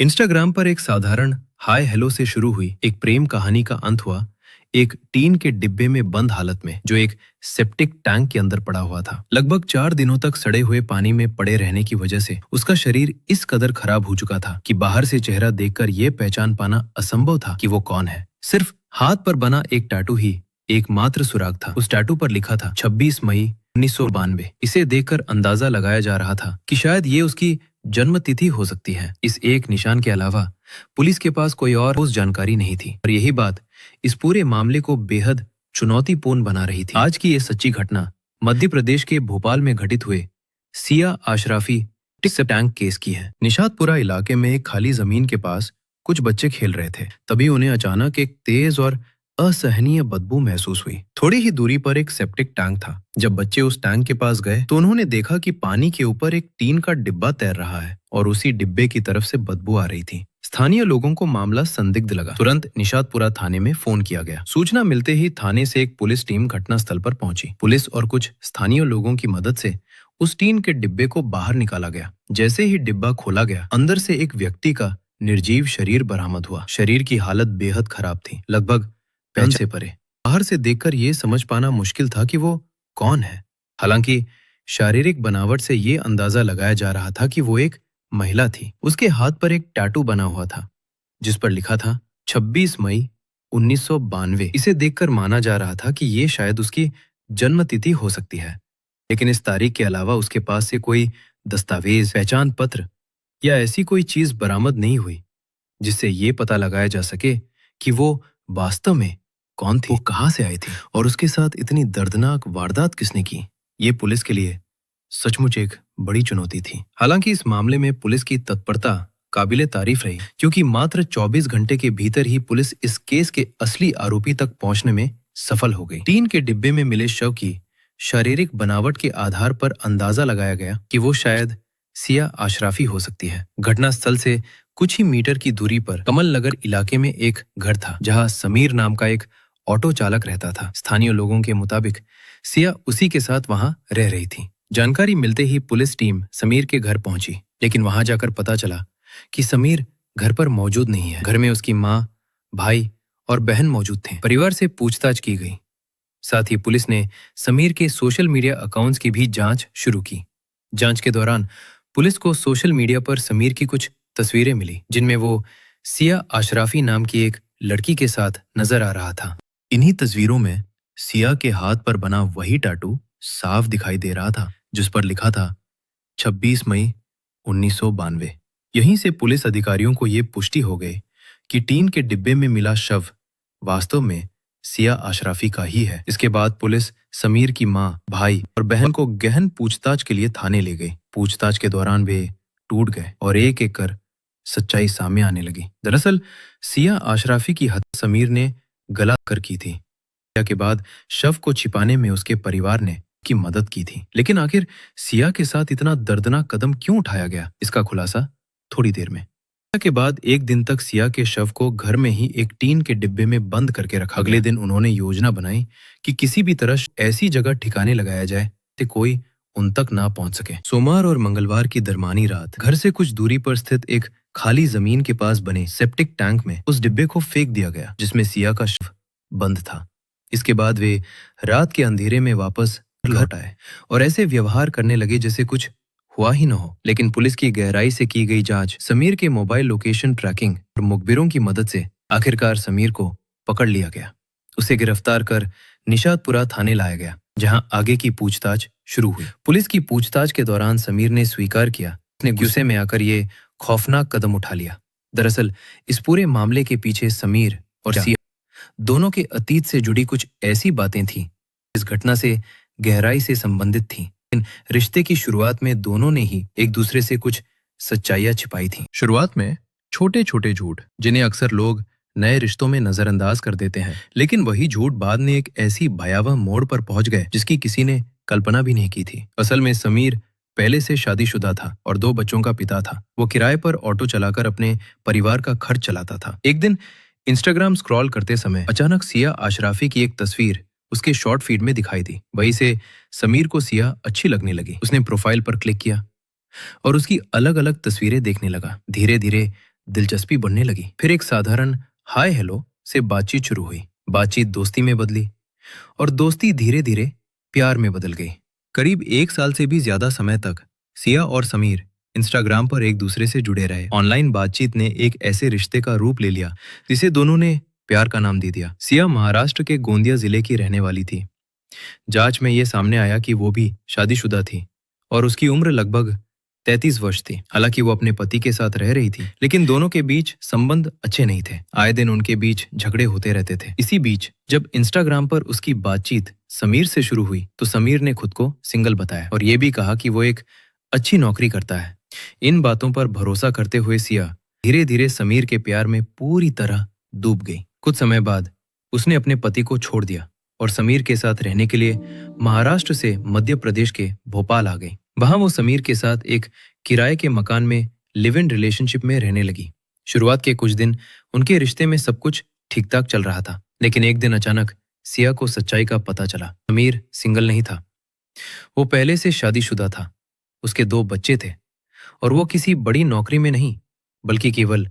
Instagram पर एक साधारण हाय हेलो से शुरू हुई एक प्रेम कहानी का अंत हुआ एक टीन के डिब्बे में बंद हालत में, जो एक सेप्टिक टैंक के अंदर पड़ा हुआ था। लगभग 4 दिनों तक सड़े हुए पानी में पड़े रहने की वजह से उसका शरीर इस कदर खराब हो चुका था कि बाहर से चेहरा देखकर यह पहचान पाना असंभव था कि वो कौन है। सिर्फ हाथ पर बना एक टैटू ही एकमात्र सुराग था। उस टैटू पर लिखा था 26 मई 1992। इसे देखकर अंदाजा लगाया जा रहा था कि शायद ये उसकी जन्म तिथि हो सकती है। इस एक निशान के अलावा पुलिस के पास कोई और ठोस जानकारी नहीं थी, और यही बात इस पूरे मामले को बेहद चुनौतीपूर्ण बना रही थी। आज की ये सच्ची घटना मध्य प्रदेश के भोपाल में घटित हुए सिया अशराफी टैंक केस की है। निशातपुरा इलाके में एक खाली जमीन के पास कुछ बच्चे खेल रहे थे। तभी उन्हें अचानक एक तेज और असहनीय बदबू महसूस हुई। थोड़ी ही दूरी पर एक सेप्टिक टैंक था। जब बच्चे उस टैंक के पास गए तो उन्होंने देखा कि पानी के ऊपर एक टीन का डिब्बा तैर रहा है और उसी डिब्बे की तरफ से बदबू आ रही थी। स्थानीय लोगों को मामला संदिग्ध लगा। तुरंत निशातपुरा थाने में फोन किया गया। सूचना मिलते ही थाने से एक पुलिस टीम घटनास्थल पर पहुंची। पुलिस और कुछ स्थानीय लोगों की मदद से उस टीन के डिब्बे को बाहर निकाला गया। जैसे ही डिब्बा खोला गया, अंदर से एक व्यक्ति का निर्जीव शरीर बरामद हुआ। शरीर की हालत बेहद खराब थी, लगभग पहचान से परे। बाहर से देखकर यह समझ पाना मुश्किल था कि वो कौन है। हालांकि शारीरिक बनावट से ये अंदाजा लगाया जा रहा था कि वो एक महिला थी। उसके हाथ पर एक टैटू बना हुआ था जिस पर लिखा था 26 मई 1992। इसे देखकर माना जा रहा था कि ये शायद उसकी जन्म तिथि हो सकती है, लेकिन इस तारीख के अलावा उसके पास से कोई दस्तावेज, पहचान पत्र या ऐसी कोई चीज बरामद नहीं हुई जिससे ये पता लगाया जा सके कि वो वास्तव में कौन थी, वो कहाँ से आई थी और उसके साथ इतनी दर्दनाक वारदात किसने की। ये पुलिस के लिए सचमुच एक बड़ी चुनौती थी। हालांकि इस मामले में पुलिस की तत्परता काबिले तारीफ रही, क्योंकि मात्र 24 घंटे के भीतर ही पुलिस इस केस के असली आरोपी तक पहुंचने में सफल हो गई। टीन के डिब्बे में मिले शव की शारीरिक बनावट के आधार पर अंदाजा लगाया गया कि वो शायद सिया अशराफी हो सकती है। घटनास्थल से कुछ ही मीटर की दूरी पर कमल नगर इलाके में एक घर था जहां समीर नाम का एक ऑटो चालक रहता था। स्थानीय लोगों के मुताबिक सिया उसी के साथ वहां रह रही थी। जानकारी मिलते ही पुलिस टीम समीर के घर पहुंची, लेकिन वहां जाकर पता चला कि समीर घर पर मौजूद नहीं है। घर में उसकी माँ, भाई और बहन मौजूद थे। परिवार से पूछताछ की गई। साथ ही पुलिस ने समीर के सोशल मीडिया अकाउंट्स की भी जांच शुरू की। जांच के दौरान पुलिस को सोशल मीडिया पर समीर की कुछ तस्वीरें मिली, जिनमें वो सिया अशराफी नाम की एक लड़की के साथ नजर आ रहा था। इन्हीं तस्वीरों में सिया के हाथ पर बना वही टैटू साफ दिखाई दे रहा था जिस पर लिखा था 26 मई 1992। यहीं से पुलिस अधिकारियों को ये पुष्टि हो गई कि टीन के डिब्बे में मिला शव वास्तव में सिया अशराफी का ही है। इसके बाद पुलिस समीर की माँ, भाई और बहन को गहन पूछताछ के लिए थाने ले गई। पूछताछ के दौरान वे टूट गए और एक एक कर सच्चाई सामने आने लगी। दरअसल सिया अशराफी की हत्या समीर ने गला कर की थी। हत्या के बाद शव को छिपाने में उसके परिवार ने की मदद की थी। लेकिन आखिर सिया के साथ इतना दर्दनाक कदम क्यों उठाया गया, इसका खुलासा थोड़ी देर में। हत्या के बाद एक दिन तक सिया के शव को घर में ही एक टीन के डिब्बे में बंद करके रखा। अगले दिन उन्होंने योजना बनाई कि किसी भी तरह ऐसी जगह ठिकाने लगाया जाए कि कोई उन तक ना पहुंच सके। सोमवार और मंगलवार की दरमियानी रात घर से कुछ दूरी पर स्थित एक खाली जमीन के पास बने सेप्टिक टैंक में उस डिब्बे को फेंक दिया गया जिसमें सिया का शव बंद था। इसके बाद वे रात के अंधेरे में वापस लौट आए और ऐसे व्यवहार करने लगे जैसे कुछ हुआ ही न हो। लेकिन पुलिस की गहराई से की गई जांच, समीर के मोबाइल लोकेशन ट्रैकिंग और मुखबिरों की मदद से आखिरकार समीर को पकड़ लिया गया। उसे गिरफ्तार कर निशातपुरा थाने लाया गया, जहां आगे की पूछताछ शुरू हुई। पुलिस की पूछताछ के दौरान समीर ने स्वीकार किया उसने गुस्से में आकर ये खौफनाक कदम उठा लिया। दरअसल इस पूरे मामले के पीछे समीर और सिया दोनों के अतीत से जुड़ी कुछ ऐसी बातें थीं इस घटना से गहराई से संबंधित थीं। इन रिश्ते की शुरुआत में दोनों ने ही एक दूसरे से कुछ सच्चाइयां छिपाई थीं। शुरुआत में छोटे छोटे झूठ, जिन्हें अक्सर लोग नए रिश्तों में नजरअंदाज कर देते हैं, लेकिन वही झूठ बाद में एक ऐसी भयावह मोड़ पर पहुंच गए जिसकी किसी ने कल्पना भी नहीं की थी। असल में समीर पहले से शादीशुदा था और 2 बच्चों का पिता था। वो किराए पर ऑटो चलाकर अपने परिवार का खर्च चलाता था। एक दिन इंस्टाग्राम स्क्रॉल करते समय अचानक सिया अशराफी की एक तस्वीर उसके शॉर्ट फीड में दिखाई दी। वहीं से समीर को सिया अच्छी लगने लगी। उसने प्रोफाइल पर क्लिक किया और उसकी अलग अलग तस्वीरें देखने लगा। धीरे धीरे दिलचस्पी बढ़ने लगी। फिर एक साधारण हाय हेलो से बातचीत शुरू हुई। बातचीत दोस्ती में बदली और दोस्ती धीरे धीरे प्यार में बदल गई। करीब 1 साल से भी ज्यादा समय तक सिया और समीर इंस्टाग्राम पर एक दूसरे से जुड़े रहे। ऑनलाइन बातचीत ने एक ऐसे रिश्ते का रूप ले लिया जिसे दोनों ने प्यार का नाम दे दिया। सिया महाराष्ट्र के गोंदिया जिले की रहने वाली थी। जांच में यह सामने आया कि वो भी शादीशुदा थी और उसकी उम्र लगभग 33 वर्ष थी। हालांकि वो अपने पति के साथ रह रही थी, लेकिन दोनों के बीच संबंध अच्छे नहीं थे। आए दिन उनके बीच झगड़े होते रहते थे। इसी बीच जब इंस्टाग्राम पर उसकी बातचीत समीर से शुरू हुई तो समीर ने खुद को सिंगल बताया और ये भी कहा कि वो एक अच्छी नौकरी करता है। इन बातों पर भरोसा करते हुए सिया धीरे धीरे समीर के प्यार में पूरी तरह डूब गई। कुछ समय बाद उसने अपने पति को छोड़ दिया और समीर के साथ रहने के लिए महाराष्ट्र से मध्य प्रदेश के भोपाल आ गई। वहां वो समीर के साथ एक किराए के मकान में लिव इन रिलेशनशिप में रहने लगी। शुरुआत के कुछ दिन उनके रिश्ते में सब कुछ ठीक ठाक चल रहा था, लेकिन एक दिन अचानक सिया को सच्चाई का पता चला। समीर सिंगल नहीं था, वो पहले से शादीशुदा था। उसके 2 बच्चे थे और वो किसी बड़ी नौकरी में नहीं बल्कि केवल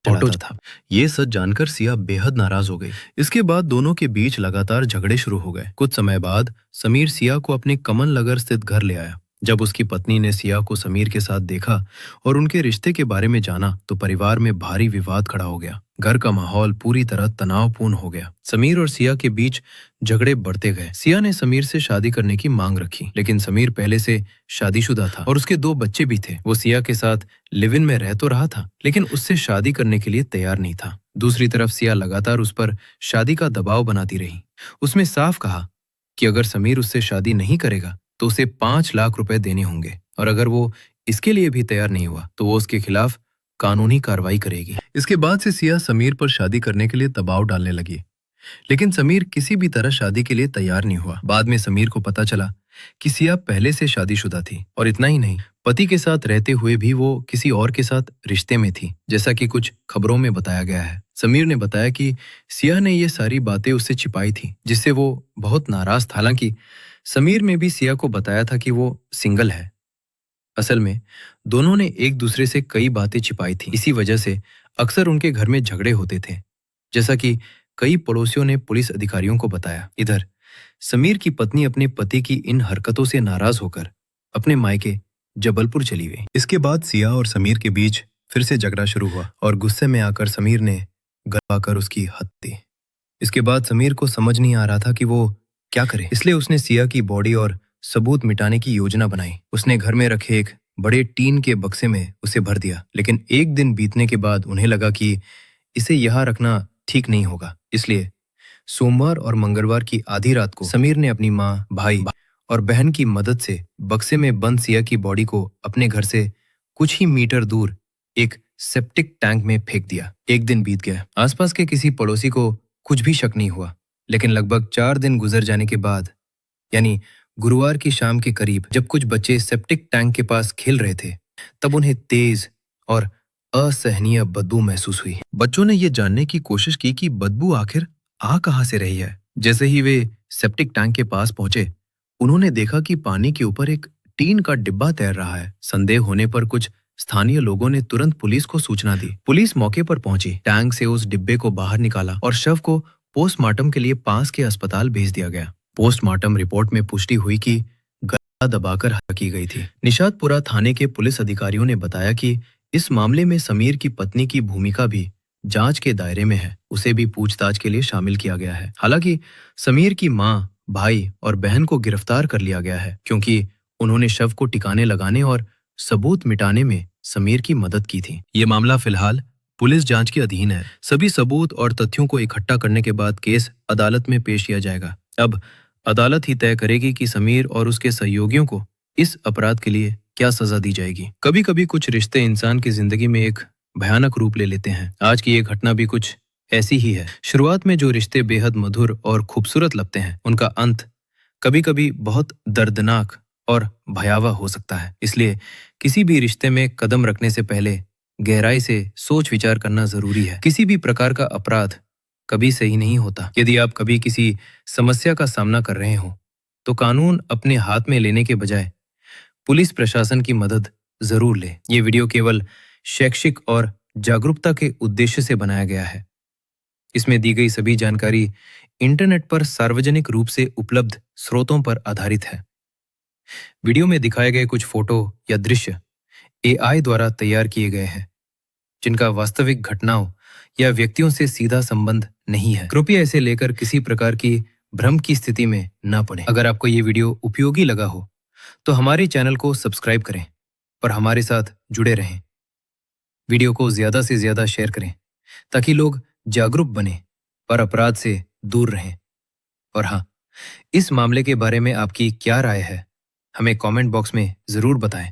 ऑटो था। ये सच जानकर सिया बेहद नाराज हो गई। इसके बाद दोनों के बीच लगातार झगड़े शुरू हो गए। कुछ समय बाद समीर सिया को अपने कमल नगर स्थित घर ले आया। जब उसकी पत्नी ने सिया को समीर के साथ देखा और उनके रिश्ते के बारे में जाना तो परिवार में भारी विवाद खड़ा हो गया। घर का माहौल पूरी तरह तनावपूर्ण हो गया। समीर और सिया के बीच झगड़े बढ़ते गए। सिया ने समीर से शादी करने की मांग रखी, लेकिन समीर पहले से शादीशुदा था और उसके 2 बच्चे भी थे। वो सिया के साथ लिव इन में रह तो रहा था, लेकिन उससे शादी करने के लिए तैयार नहीं था। दूसरी तरफ सिया लगातार उस पर शादी का दबाव बनाती रही। उसने साफ कहा कि अगर समीर उससे शादी नहीं करेगा तो उसे 5 लाख रुपए देने होंगे और अगर वो इसके लिए भी तैयार नहीं हुआ तो वो उसके खिलाफ कानूनी कार्रवाई करेगी। इसके बाद से सिया समीर पर शादी करने के लिए दबाव डालने लगी, लेकिन समीर किसी भी तरह शादी के लिए तैयार नहीं हुआ। बाद में समीर को पता चला कि सिया पहले से शादीशुदा थी और इतना ही नहीं, पति के साथ रहते हुए भी वो किसी और के साथ रिश्ते में थी, जैसा कि कुछ खबरों में बताया गया है। समीर ने बताया कि सिया ने ये सारी बातें उससे छिपाई थी, जिससे वो बहुत नाराज था। हालांकि समीर ने भी सिया को बताया था कि वो सिंगल है। असल में दोनों ने एक दूसरे से कई बातें छिपाई थी। इसी वजह से अक्सर उनके घर में झगड़े होते थे, जैसा कि कई पड़ोसियों ने पुलिस अधिकारियों को बताया। इधर समीर की पत्नी अपने पति की इन हरकतों से नाराज होकर अपने मायके जबलपुर चली गई। इसके बाद सिया और समीर के बीच फिर से झगड़ा शुरू हुआ और गुस्से में आकर समीर ने गलवाकर उसकी हत्या दी। इसके बाद समीर को समझ नहीं आ रहा था कि वो क्या करे, इसलिए उसने सिया की बॉडी और सबूत मिटाने की योजना बनाई। उसने घर में रखे एक बड़े टीन के बक्से में उसे भर दिया, लेकिन एक दिन बीतने के बाद उन्हें लगा कि इसे यहाँ रखना ठीक नहीं होगा। इसलिए सोमवार और मंगलवार की आधी रात को समीर ने अपनी माँ, भाई और बहन की मदद से बक्से में बंद सिया की बॉडी को अपने घर से कुछ ही मीटर दूर एक सेप्टिक टैंक में फेंक दिया। एक दिन बीत गया। आसपास के किसी पड़ोसी को कुछ भी शक नहीं हुआ, लेकिन लगभग 4 दिन गुजर जाने के बाद, यानी गुरुवार की शाम के करीब, जब कुछ बच्चे सेप्टिक टैंक के पास खेल रहे थे, तब उन्हें तेज और असहनीय बदबू महसूस हुई। बच्चों ने यह जानने की कोशिश की कि बदबू आखिर आ कहां से रही है। जैसे ही वे सेप्टिक टैंक के पास पहुंचे, उन्होंने देखा कि पानी के ऊपर एक टीन का डिब्बा तैर रहा है। संदेह होने पर कुछ स्थानीय लोगों ने तुरंत पुलिस को सूचना दी। पुलिस मौके पर पहुंची, टैंक से उस डिब्बे को बाहर निकाला और शव को पोस्टमार्टम के लिए पास के अस्पताल भेज दिया गया। पोस्टमार्टम रिपोर्ट में पुष्टि हुई कि गला दबाकर हत्या की गई थी। निशातपुरा थाने के पुलिस अधिकारियों ने बताया कि इस मामले में समीर की पत्नी की भूमिका भी जांच के दायरे में है। उसे भी पूछताछ के लिए शामिल किया गया है। हालांकि समीर की मां, भाई और बहन को गिरफ्तार कर लिया गया है, क्योंकि उन्होंने शव को ठिकाने लगाने और सबूत मिटाने में समीर की मदद की थी। ये मामला फिलहाल पुलिस जांच के अधीन है। सभी सबूत और तथ्यों को इकट्ठा करने के बाद केस अदालत में पेश किया जाएगा। अब अदालत ही तय करेगी कि समीर और उसके सहयोगियों को इस अपराध के लिए क्या सजा दी जाएगी। कभी कभी कुछ रिश्ते इंसान की जिंदगी में एक भयानक रूप ले लेते हैं। आज की ये घटना भी कुछ ऐसी ही है। शुरुआत में जो रिश्ते बेहद मधुर और खूबसूरत लगते हैं, उनका अंत कभी कभी बहुत दर्दनाक और भयावह हो सकता है। इसलिए किसी भी रिश्ते में कदम रखने से पहले गहराई से सोच विचार करना जरूरी है। किसी भी प्रकार का अपराध कभी सही नहीं होता। यदि आप कभी किसी समस्या का सामना कर रहे हो तो कानून अपने हाथ में लेने के बजाय पुलिस प्रशासन की मदद जरूर ले। ये वीडियो केवल शैक्षिक और जागरूकता के उद्देश्य से बनाया गया है। इसमें दी गई सभी जानकारी इंटरनेट पर सार्वजनिक रूप से उपलब्ध स्रोतों पर आधारित है। वीडियो में दिखाए गए कुछ फोटो या दृश्य एआई द्वारा तैयार किए गए हैं, जिनका वास्तविक घटनाओं या व्यक्तियों से सीधा संबंध नहीं है। कृपया इसे लेकर किसी प्रकार की भ्रम की स्थिति में न पड़ें। अगर आपको ये वीडियो उपयोगी लगा हो तो हमारे चैनल को सब्सक्राइब करें और हमारे साथ जुड़े रहें। वीडियो को ज्यादा से ज्यादा शेयर करें ताकि लोग जागरूक बने और अपराध से दूर रहें। और हाँ, इस मामले के बारे में आपकी क्या राय है, हमें कमेंट बॉक्स में जरूर बताएं।